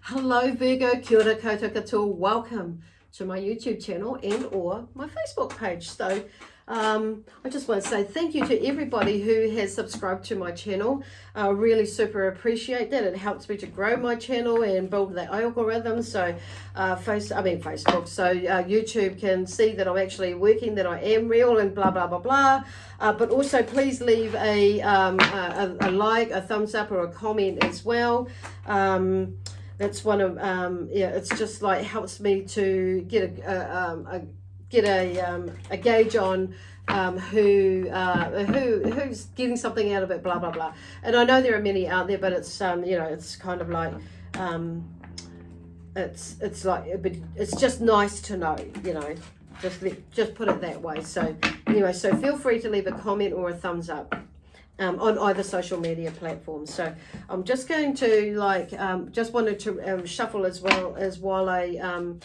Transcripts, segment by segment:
Hello Virgo, kia ora koutou katoa. Welcome to my YouTube channel and or my Facebook page. So I just want to say thank you to everybody who has subscribed to my channel. I really super appreciate that. It helps me to grow my channel and build the algorithm. So Facebook, so YouTube can see that I'm actually working, that I am real, and blah blah blah blah. But also please leave a like, a thumbs up, or a comment as well. That's one of it's just like helps me to get a gauge on who's getting something out of it, blah blah blah. And I know there are many out there, but it's it's kind of like it's like, but it's just nice to know, just put it that way. So anyway, so feel free to leave a comment or a thumbs up on either social media platform. So I'm just going to just wanted to shuffle as well as while I'm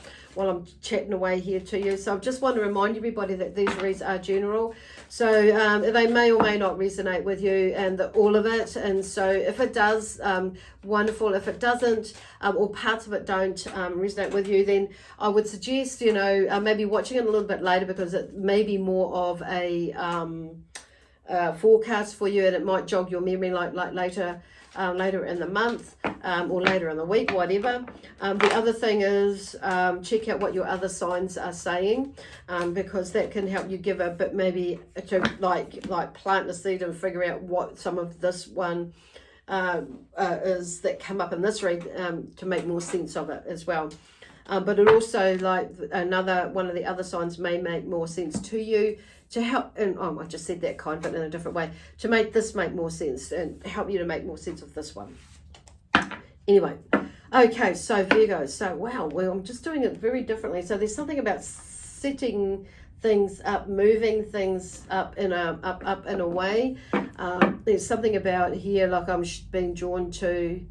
chatting away here to you. So I just want to remind everybody that these reads are general, so they may or may not resonate with you, and all of it. And so if it does, wonderful. If it doesn't, or parts of it don't resonate with you, then I would suggest maybe watching it a little bit later, because it may be more of a forecast for you, and it might jog your memory like later in the month, or later in the week, whatever. The other thing is check out what your other signs are saying, because that can help you give a bit, maybe to like plant the seed and figure out what some of this one is that come up in this read, to make more sense of it as well. But it also, like another one of the other signs, may make more sense to you, to help, and I just said that kind of, but in a different way, to make this make more sense and help you to make more sense of this one. Anyway, okay, so Virgo, so wow, well, I'm just doing it very differently. So there's something about setting things up, moving things up in a way. There's something about here, like I'm being drawn to.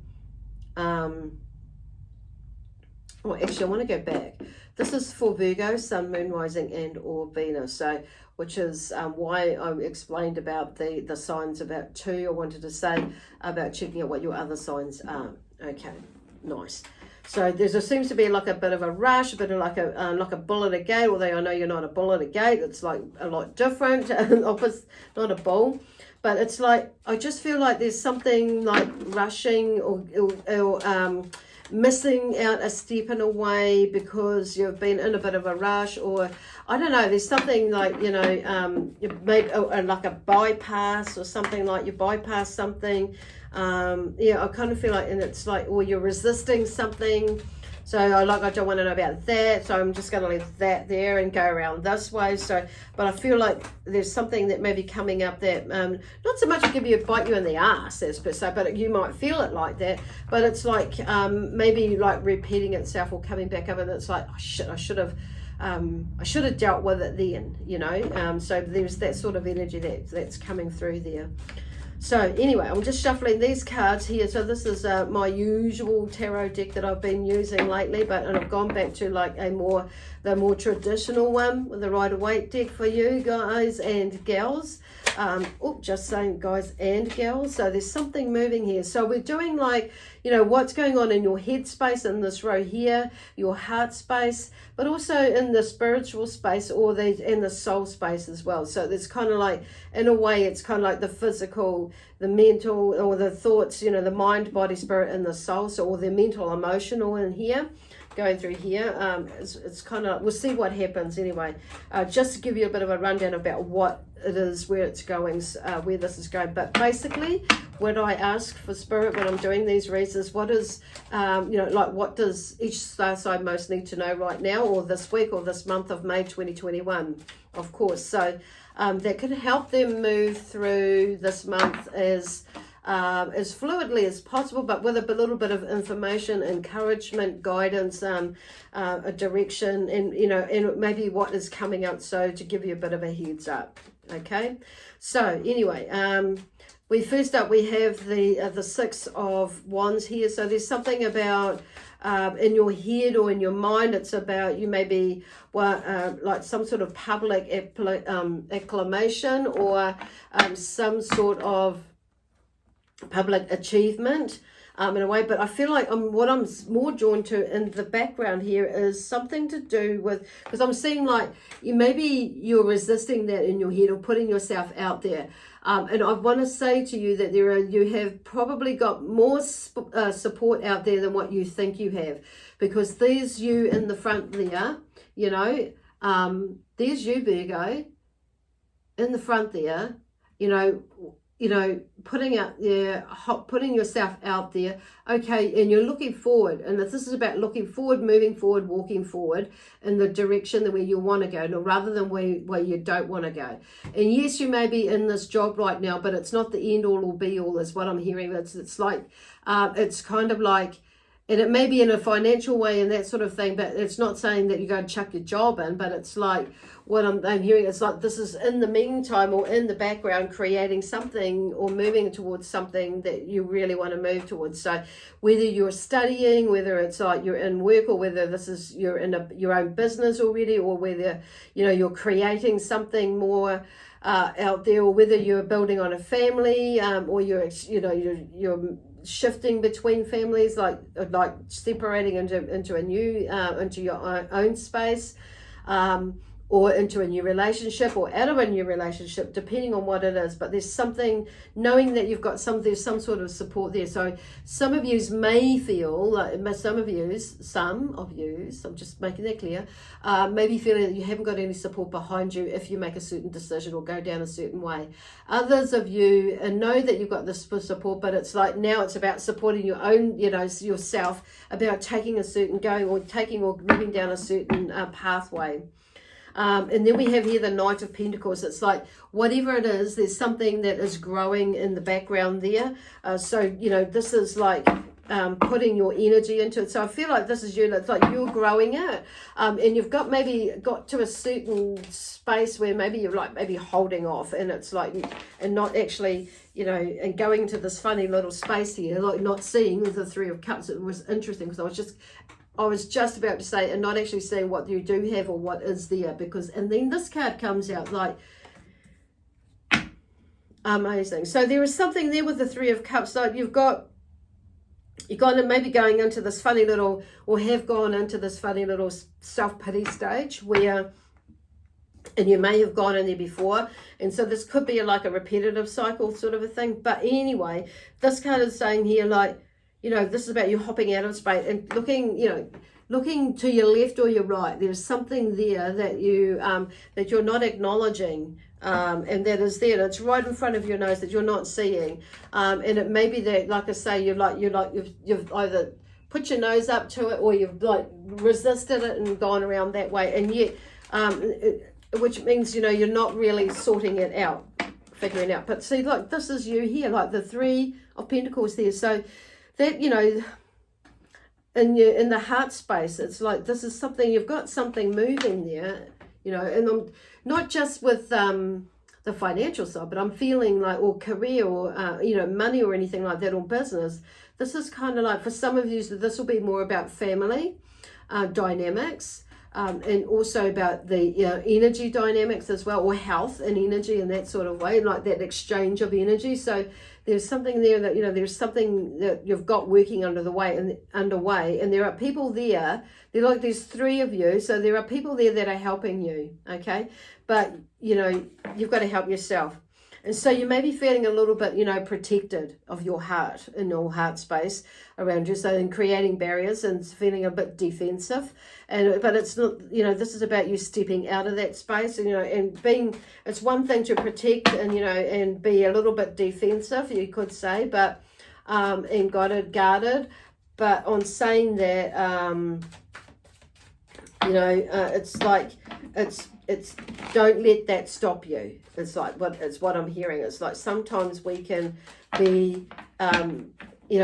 Oh, actually, I want to go back. This is for Virgo, Sun, Moon, Rising, and or Venus. So, which is why I explained about the signs about two. I wanted to say about checking out what your other signs are. Okay, nice. So there seems to be like a bit of a rush, a bit of like a bull at a gate. Although I know you're not a bull at a gate, it's like a lot different. Opposite, not a bull. But it's like, I just feel like there's something like rushing or missing out a step in a way, because you've been in a bit of a rush, or I don't know, there's something like, you've made like a bypass or something, like you bypass something. I kind of feel like, and it's like, or you're resisting something. So I don't want to know about that. So I'm just going to leave that there and go around this way. So, but I feel like there's something that may be coming up that, not so much to give you, bite you in the ass as per se, but you might feel it like that. But it's like, maybe like repeating itself or coming back up, and it's like, oh shit, I should have dealt with it then, so there's that sort of energy that's coming through there. So anyway, I'm just shuffling these cards here. So this is my usual tarot deck that I've been using lately, and I've gone back to like the more traditional one with the Rider-Waite deck for you guys and gals. Just saying guys and gals. So there's something moving here. So we're doing like, what's going on in your head space in this row here, your heart space, but also in the spiritual space, or in the soul space as well. So there's kind of like, in a way, it's kind of like the physical, the mental, or the thoughts, the mind, body, spirit, and the soul. So all the mental, emotional in here, going through here. It's kind of, we'll see what happens anyway. Just to give you a bit of a rundown about what it is, where it's going, where this is going. But basically, what I ask for spirit when I'm doing these reads is, what is, what does each star sign most need to know right now, or this week, or this month of May 2021, of course. So that can help them move through this month as fluidly as possible, but with a little bit of information, encouragement, guidance, a direction, and maybe what is coming up, so to give you a bit of a heads up. Okay, so anyway, we have the Six of Wands here. So there's something about in your head or in your mind, it's about you maybe like some sort of public acclamation, or some sort of public achievement. in a way, but I feel like what I'm more drawn to in the background here is something to do with, because I'm seeing like maybe you're resisting that in your head or putting yourself out there. And I want to say to you that you have probably got more support out there than what you think you have, because there's you in the front there, there's you, Virgo, in the front there, putting yourself out there, okay, and you're looking forward, and this is about looking forward, moving forward, walking forward in the direction that where you want to go, rather than where you don't want to go. And yes, you may be in this job right now, but it's not the end all or be all, is what I'm hearing. It's like, it's kind of like, and it may be in a financial way and that sort of thing, but it's not saying that you're going to chuck your job in, but it's like what I'm hearing, it's like this is in the meantime or in the background creating something or moving towards something that you really want to move towards. So whether you're studying, whether it's like you're in work, or whether you're in your own business already, or whether you're creating something more out there, or whether you're building on a family, or you're shifting between families, like separating into a new into your own space, or into a new relationship, or out of a new relationship, depending on what it is. But there's something, knowing that you've got there's some sort of support there. So some of yous may feel like, some of yous, I'm just making that clear, maybe feeling that you haven't got any support behind you if you make a certain decision or go down a certain way. Others of you know that you've got this support, but it's like now it's about supporting your own, yourself, about taking a certain moving down a certain pathway. And then we have here the Knight of Pentacles. It's like whatever it is, there's something that is growing in the background there. So this is like putting your energy into it. So I feel like this is you. It's like you're growing it, and you've got to a certain space where maybe you're like maybe holding off, and it's like, and not actually, and going to this funny little space here, like not seeing the Three of Cups. It was interesting because I was just about to say, and not actually saying what you do have or what is there, because, and then this card comes out like, amazing. So there is something there with the Three of Cups. So you're maybe going into this funny little, or have gone into this funny little self-pity stage where, and you may have gone in there before, and so this could be like a repetitive cycle sort of a thing. But anyway, this card is saying here, like, this is about you hopping out of space and looking to your left or your right. There's something there that you're not acknowledging, and that is there. It's right in front of your nose that you're not seeing. And it may be that, like I say, you've either put your nose up to it, or you've like resisted it and gone around that way. And yet, which means, you're not really sorting it out, figuring out. But see, like this is you here, like the Three of Pentacles there. So that, in the heart space, it's like this is something, you've got something moving there, and I'm not just with the financial side, but I'm feeling like, or career, or money or anything like that, or business. This is kind of like, for some of you, this will be more about family dynamics, and also about the energy dynamics as well, or health and energy in that sort of way, like that exchange of energy. So there's something there that, there's something that you've got working underway, and there are people there. They're like, there's three of you, so there are people there that are helping you, okay? But, you've got to help yourself. And so you may be feeling a little bit, protected of your heart, in your heart space around you. So in creating barriers and feeling a bit defensive. But it's not, this is about you stepping out of that space, and being, it's one thing to protect and be a little bit defensive, you could say, but, and guarded. But on saying that, it's like, it's don't let that stop you. It's like what I'm hearing. It's like sometimes we can be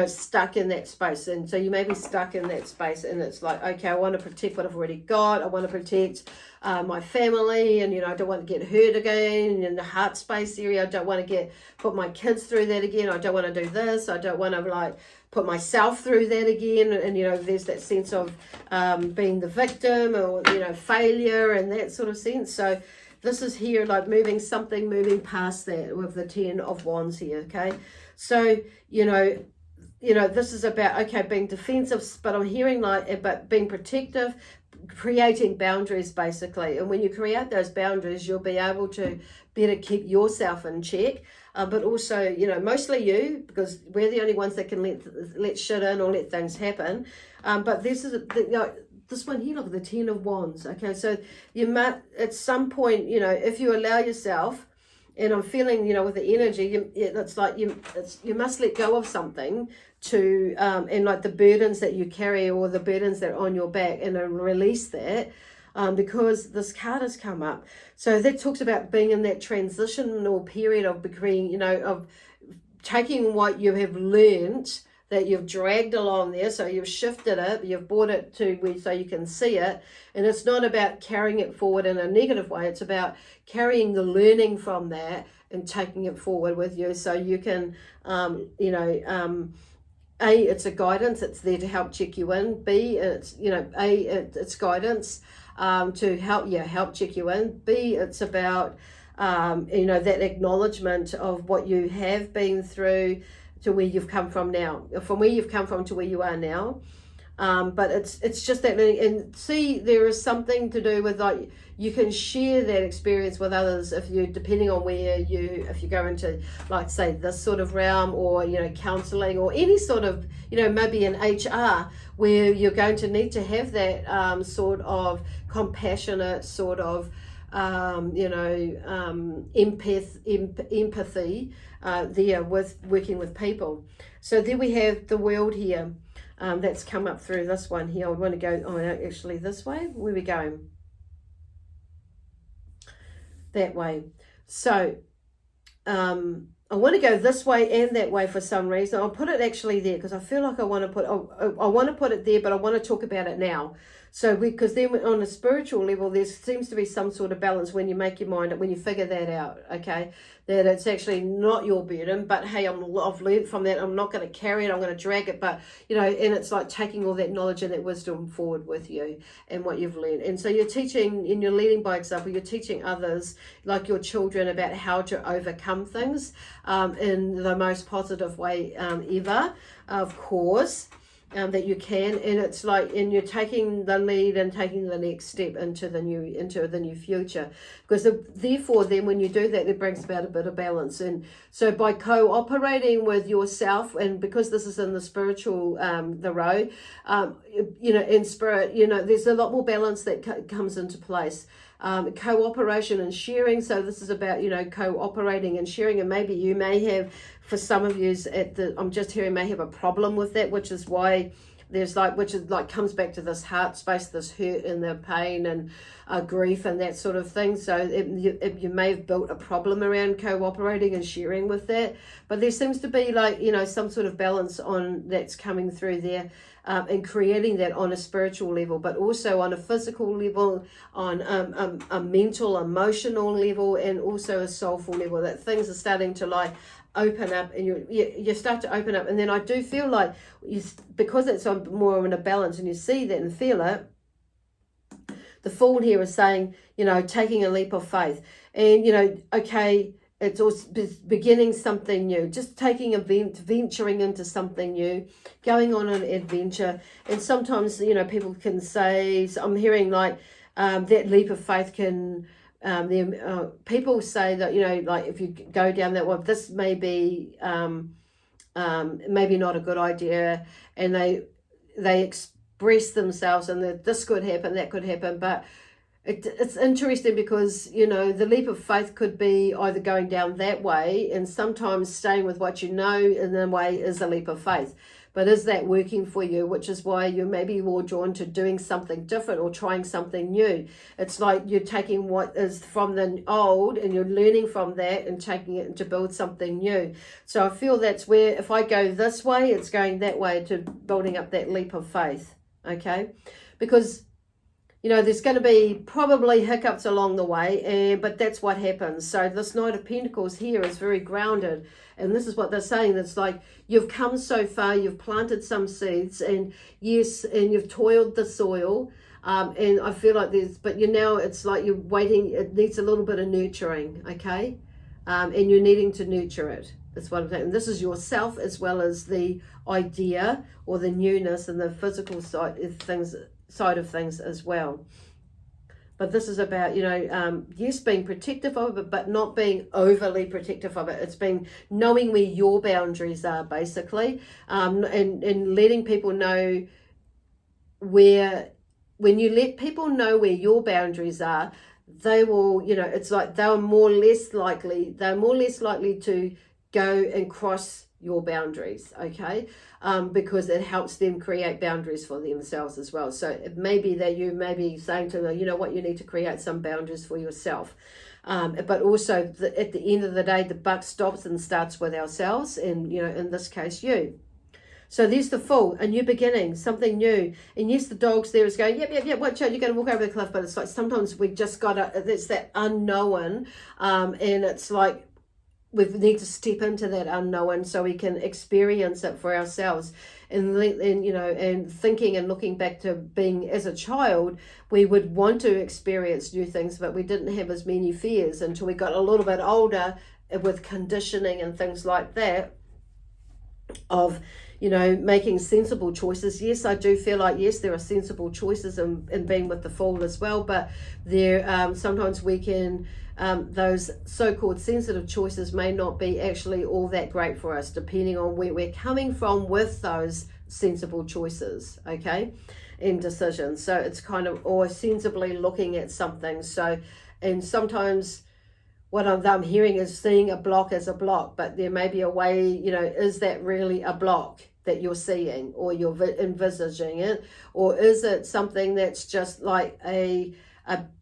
stuck in that space, and so you may be stuck in that space, and it's like, okay, I want to protect what I've already got. I want to protect my family, and I don't want to get hurt again in the heart space area. I don't want to put my kids through that again. I don't want to do this. I don't want to put myself through that again. And there's that sense of being the victim, or failure, and that sort of sense. So this is here like moving past that with the 10 of Wands here. Okay, so this is about, okay, being defensive, but I'm hearing but being protective, creating boundaries basically. And when you create those boundaries, you'll be able to better keep yourself in check. But also, mostly you, because we're the only ones that can let shit in or let things happen. But this is, this one here, look, the 10 of Wands. Okay, so you might, at some point, if you allow yourself, and I'm feeling, with the energy, it's like you must let go of something to, and like the burdens that you carry or the burdens that are on your back, and release that, because this card has come up. So that talks about being in that transitional period of between, of taking what you have learned that you've dragged along there, so you've shifted it, you've brought it to where so you can see it, and it's not about carrying it forward in a negative way, it's about carrying the learning from that and taking it forward with you, so you can, it's a guidance, it's there to help check you in. B, it's, it's guidance to help check you in. B, it's about, that acknowledgement of what you have been through, to where you've come from now, from where you've come from to where you are now. But it's just that learning, and see, there is something to do with, like, you can share that experience with others if you, depending on if you go into, like, say, this sort of realm, or counseling, or any sort of, maybe in HR, where you're going to need to have that sort of compassionate sort of empathy there with working with people. So there we have the world here, that's come up through this one here. I want to go actually this way. Where we going? That way. So I want to go this way and that way for some reason. I'll put it actually there because I feel like I want to put it there, but I want to talk about it now. So because then on a spiritual level, there seems to be some sort of balance when you make your mind up, when you figure that out, okay, that it's actually not your burden, but hey, I've learned from that. I'm not going to carry it. I'm going to drag it, but and it's like taking all that knowledge and that wisdom forward with you and what you've learned. And so you're teaching, and you're leading by example. You're teaching others, like your children, about how to overcome things in the most positive way ever, of course. That you can, and it's like, and you're taking the lead and taking the next step into the new future, because therefore then when you do that, it brings about a bit of balance. And so by cooperating with yourself, and because this is in the spiritual the road, in spirit, there's a lot more balance that comes into place. Cooperation and sharing. So this is about, cooperating and sharing, and maybe you may have, for some of you I'm just hearing, may have a problem with that, which is why there's comes back to this heart space, this hurt and the pain and grief and that sort of thing. So you may have built a problem around cooperating and sharing with that, but there seems to be some sort of balance that's coming through there. And creating that on a spiritual level, but also on a physical level, on a mental, emotional level, and also a soulful level, that things are starting to open up, and you start to open up. And then I do feel like because it's on more in a balance, and you see that and feel it, the Fool here is saying, taking a leap of faith, and okay, it's also beginning something new, just venturing into something new, going on an adventure. And sometimes, people can say, so I'm hearing that leap of faith can, people say that, if you go down that one, this may be maybe not a good idea, and they express themselves, and that this could happen, that could happen, but it's interesting because, the leap of faith could be either going down that way, and sometimes staying with what you know in a way is a leap of faith. But is that working for you? Which is why you're maybe more drawn to doing something different or trying something new. It's like you're taking what is from the old and you're learning from that and taking it to build something new. So I feel that's where, if I go this way, it's going that way to building up that leap of faith, okay? Because there's going to be probably hiccups along the way, but that's what happens. So this Knight of Pentacles here is very grounded. And this is what they're saying. It's like you've come so far, you've planted some seeds, and yes, and you've toiled the soil. And I feel like it's like you're waiting. It needs a little bit of nurturing, okay? And you're needing to nurture it. That's what I'm saying. And this is yourself as well as the idea or the newness and the physical side of things as well. But this is about, yes, being protective of it, but not being overly protective of it. It's being knowing where your boundaries are, basically, and letting people know where, when you let people know where your boundaries are, they will, it's like they're more or less likely to go and cross your boundaries, okay? Because it helps them create boundaries for themselves as well. So it may be that you may be saying to them, you know what, you need to create some boundaries for yourself. But also at the end of the day, the buck stops and starts with ourselves, and in this case, you. So there's the Fool, a new beginning, something new. And yes, the dog's there is going, yep, watch out, you're going to walk over the cliff. But it's like sometimes we just it's that unknown, and it's like we need to step into that unknown so we can experience it for ourselves. And thinking and looking back to being as a child, we would want to experience new things, but we didn't have as many fears until we got a little bit older with conditioning and things like that of making sensible choices. Yes, I do feel like, yes, there are sensible choices in being with the Fool as well, but there sometimes we can those so-called sensitive choices may not be actually all that great for us, depending on where we're coming from with those sensible choices, okay, and decisions. So it's kind of, or sensibly looking at something. So, and sometimes what I'm hearing is seeing a block as a block, but there may be a way, is that really a block that you're seeing, or you're envisaging it, or is it something that's just like a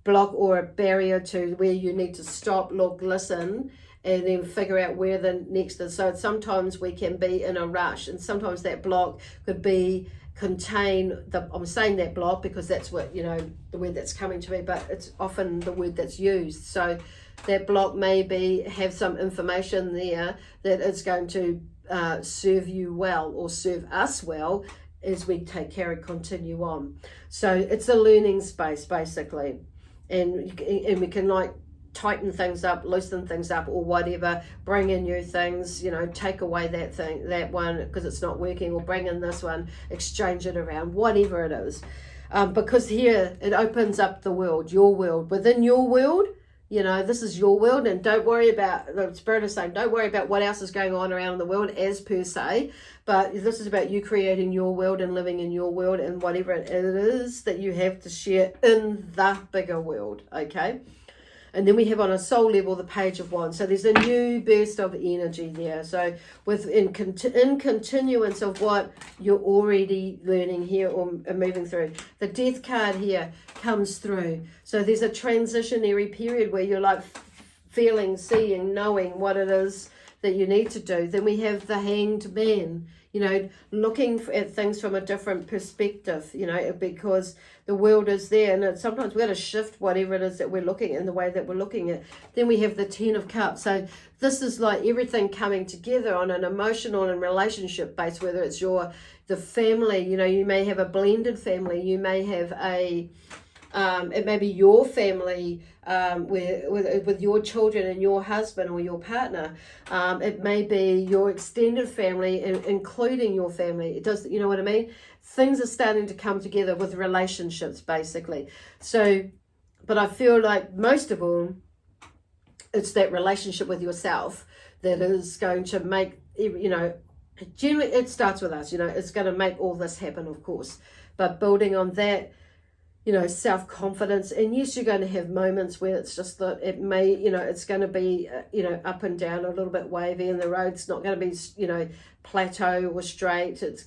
block or a barrier to where you need to stop, look, listen, and then figure out where the next is. So sometimes we can be in a rush, and sometimes that block could be I'm saying that block because that's what, the word that's coming to me, but it's often the word that's used. So that block may have some information there that is going to serve you well, or serve us well, as we take care and continue on. So it's a learning space, basically, and we can like tighten things up, loosen things up, or whatever, bring in new things, take away that one because it's not working, or bring in this one, exchange it around, whatever it is, because here it opens up the world, your world. Within your world, this is your world, and don't worry about, the Spirit is saying, don't worry about what else is going on around the world as per se, but this is about you creating your world and living in your world, and whatever it is that you have to share in the bigger world, okay? And then we have on a soul level the Page of Wands. So there's a new burst of energy there. So in continuance of what you're already learning here or moving through. The Death card here comes through. So there's a transitionary period where you're like feeling, seeing, knowing what it is that you need to do. Then we have the Hanged Man, looking at things from a different perspective, because the world is there, and sometimes we've got to shift whatever it is that we're looking in the way that we're looking at. Then we have the Ten of Cups. So this is like everything coming together on an emotional and relationship base, whether it's the family, you may have a blended family, you may have it may be your family with your children and your husband or your partner. It may be your extended family, including your family. It does, you know what I mean? Things are starting to come together with relationships, basically. So, but I feel like most of all, it's that relationship with yourself that is going to make, generally it starts with us, it's going to make all this happen, of course. But building on that, self-confidence. And yes, you're going to have moments where it's just that it may, it's going to be, up and down, a little bit wavy, and the road's not going to be, plateau or straight. It's,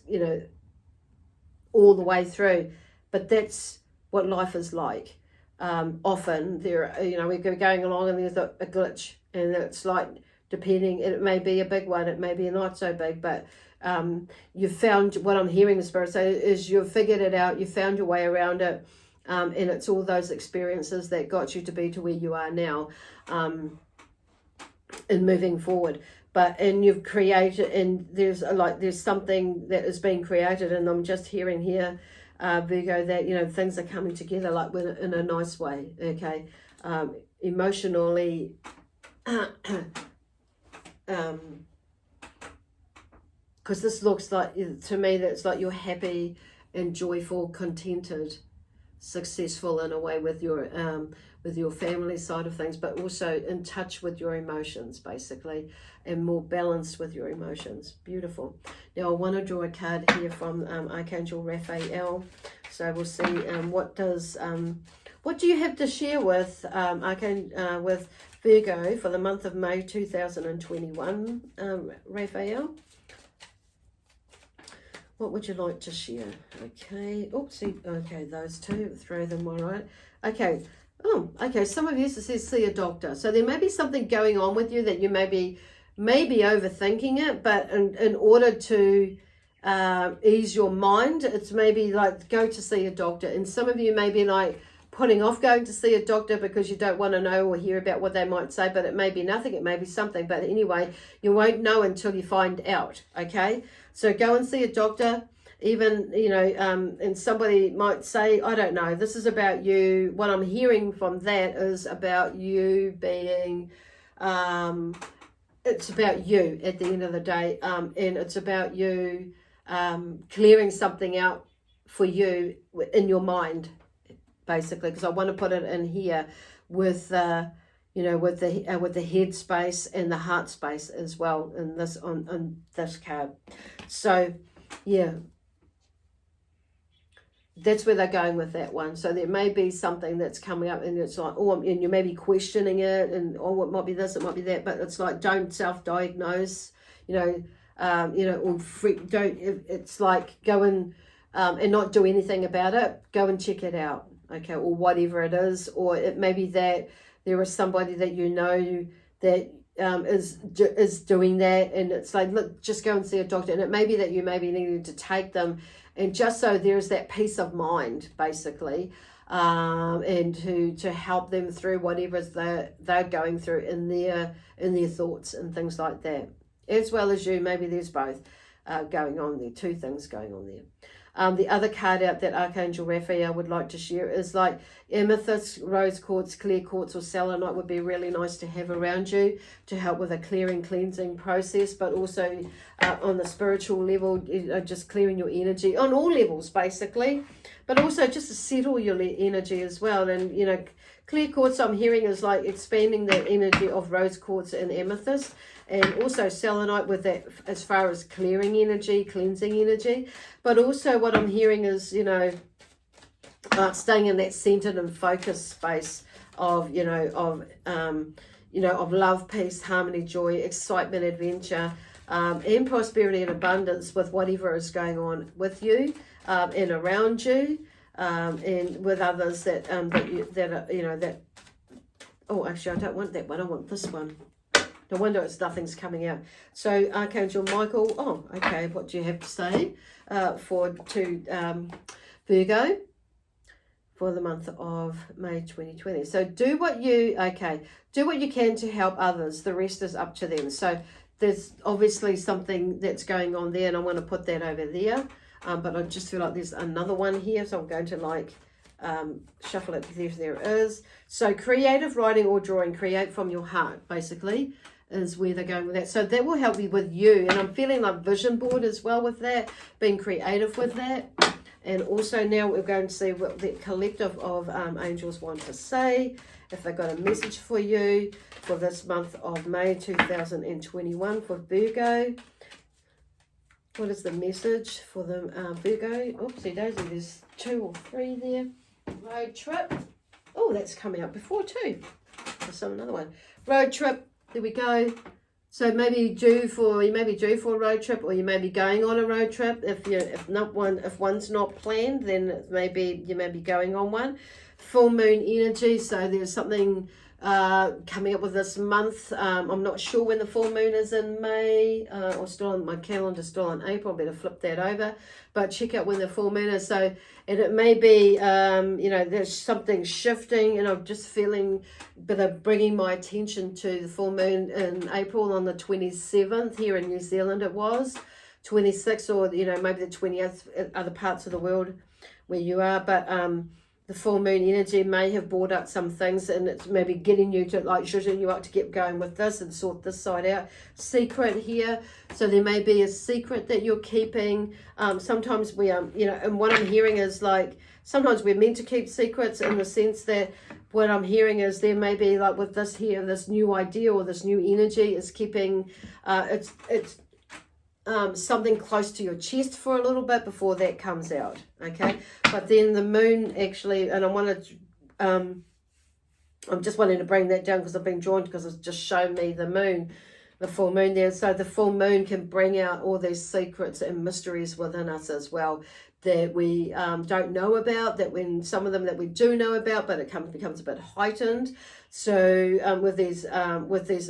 all the way through. But that's what life is like. Often there, we're going along and there's a glitch, and it's like, depending, it may be a big one, it may be not so big, but you've found, what I'm hearing the Spirit say is you've figured it out, you found your way around it. And it's all those experiences that got you to be to where you are now, in moving forward. And you've created, and there's something that is being created, and I'm just hearing here, Virgo, that things are coming together like in a nice way. Okay, emotionally, because this looks like, to me, that's like you're happy and joyful, contented, successful in a way with your family side of things, but also in touch with your emotions, basically, and more balanced with your emotions. Beautiful. Now I want to draw a card here from Archangel Raphael. So we'll see what do you have to share with with Virgo for the month of May 2021, Raphael? What would you like to share? Okay. Oopsie. Okay, those two. Throw them all right. Okay. Oh, okay. Some of you, it says see a doctor. So there may be something going on with you that you may be overthinking it, but in order to ease your mind, it's maybe like go to see a doctor. And some of you may be like putting off going to see a doctor because you don't want to know or hear about what they might say, but it may be nothing, it may be something. But anyway, you won't know until you find out, okay? So go and see a doctor. Even, and somebody might say, I don't know, this is about you. What I'm hearing from that is about you being, it's about you at the end of the day. And it's about you clearing something out for you in your mind, basically, because I want to put it in here with with the head space and the heart space as well in this on this card. So yeah, that's where they're going with that one. So there may be something that's coming up and it's like, oh, and you may be questioning it and, oh, it might be this, it might be that, but it's like, don't self-diagnose, or don't, it's like go and not do anything about it. Go and check it out, okay, or whatever it is. Or it may be that there is somebody that you know that is doing that, and it's like, look, just go and see a doctor. And it may be that you may be needing to take them, and just so there's that peace of mind, basically, and to help them through whatever they're going through in their thoughts and things like that, as well as you. Maybe there's both going on there, two things going on there. The other card out that Archangel Raphael would like to share is like amethyst, rose quartz, clear quartz, or selenite would be really nice to have around you to help with a clearing, cleansing process, but also on the spiritual level, just clearing your energy on all levels, basically, but also just to settle your energy as well. And, clear quartz I'm hearing is like expanding the energy of rose quartz and amethyst, and also selenite with that as far as clearing energy, cleansing energy. But also what I'm hearing is, staying in that centered and focused space of, of love, peace, harmony, joy, excitement, adventure, and prosperity and abundance with whatever is going on with you and around you, and with others that oh, actually I don't want that one, I want this one. No wonder nothing's coming out. So Archangel Michael, oh, okay, what do you have to say to Virgo for the month of May 2020? So do what you can to help others. The rest is up to them. So there's obviously something that's going on there, and I want to put that over there. But I just feel like there's another one here, so I'm going to shuffle it. There it is. So creative writing or drawing, create from your heart, basically, is where they're going with that. So that will help you with you. And I'm feeling like vision board as well with that, being creative with that. And also now we're going to see what the collective of angels want to say, if they've got a message for you for this month of May 2021 for Virgo. What is the message for the Virgo? Oopsie daisy, there's 2 or 3 there. Road trip. Oh, that's coming up before too. There's another one. Road trip. There we go. So you may be due for a road trip, or you may be going on a road trip. If one's not planned, then you may be going on one. Full moon energy. So there's something coming up with this month. I'm not sure when the full moon is in May, or still on my calendar, still in April. Better flip that over, but check out when the full moon is. So, and it may be, there's something shifting, and I'm just feeling, but I'm bringing my attention to the full moon in April on the 27th here in New Zealand. It was 26th, or maybe the 20th other parts of the world where you are, but the full moon energy may have brought up some things, and it's maybe getting you to, like, zhuzhing you up to get going with this and sort this side out. Secret here. So there may be a secret that you're keeping. Sometimes we, you know, and what I'm hearing is, like, sometimes we're meant to keep secrets, in the sense that what I'm hearing is there may be, like with this here, this new idea or this new energy is keeping, it's something close to your chest for a little bit before that comes out, okay? But then the moon actually, and I want to, I'm just wanting to bring that down because I've been drawn, because it's just shown me the moon, the full moon there. So the full moon can bring out all these secrets and mysteries within us as well, that we don't know about, that when some of them that we do know about, but it becomes a bit heightened. So with these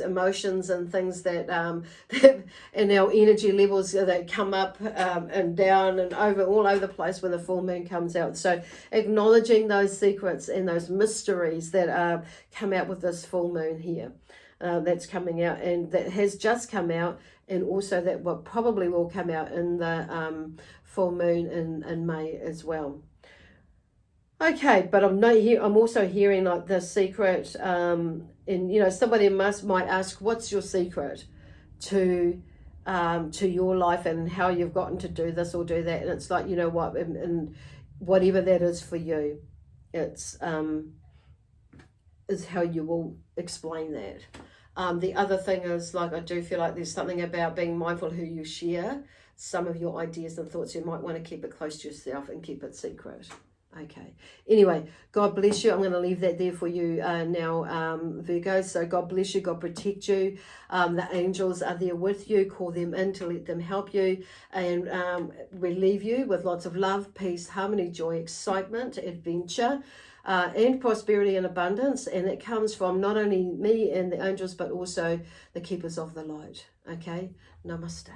emotions and things that and our energy levels, they come up and down and all over the place when the full moon comes out. So acknowledging those secrets and those mysteries that come out with this full moon here. That's coming out, and that has just come out, and also that what probably will come out in the full moon in May as well. Okay, but I'm also hearing, like, the secret, and you know, somebody might ask, what's your secret to your life and how you've gotten to do this or do that? And it's like, you know what, and whatever that is for you, it's is how you will explain that. The other thing is, like, I do feel like there's something about being mindful who you share some of your ideas and thoughts. You might want to keep it close to yourself and keep it secret. Okay. Anyway, God bless you. I'm going to leave that there for you now, Virgo. So God bless you. God protect you. The angels are there with you. Call them in to let them help you. And we leave you with lots of love, peace, harmony, joy, excitement, adventure, and prosperity and abundance. And it comes from not only me and the angels, but also the keepers of the light. Okay. Namaste.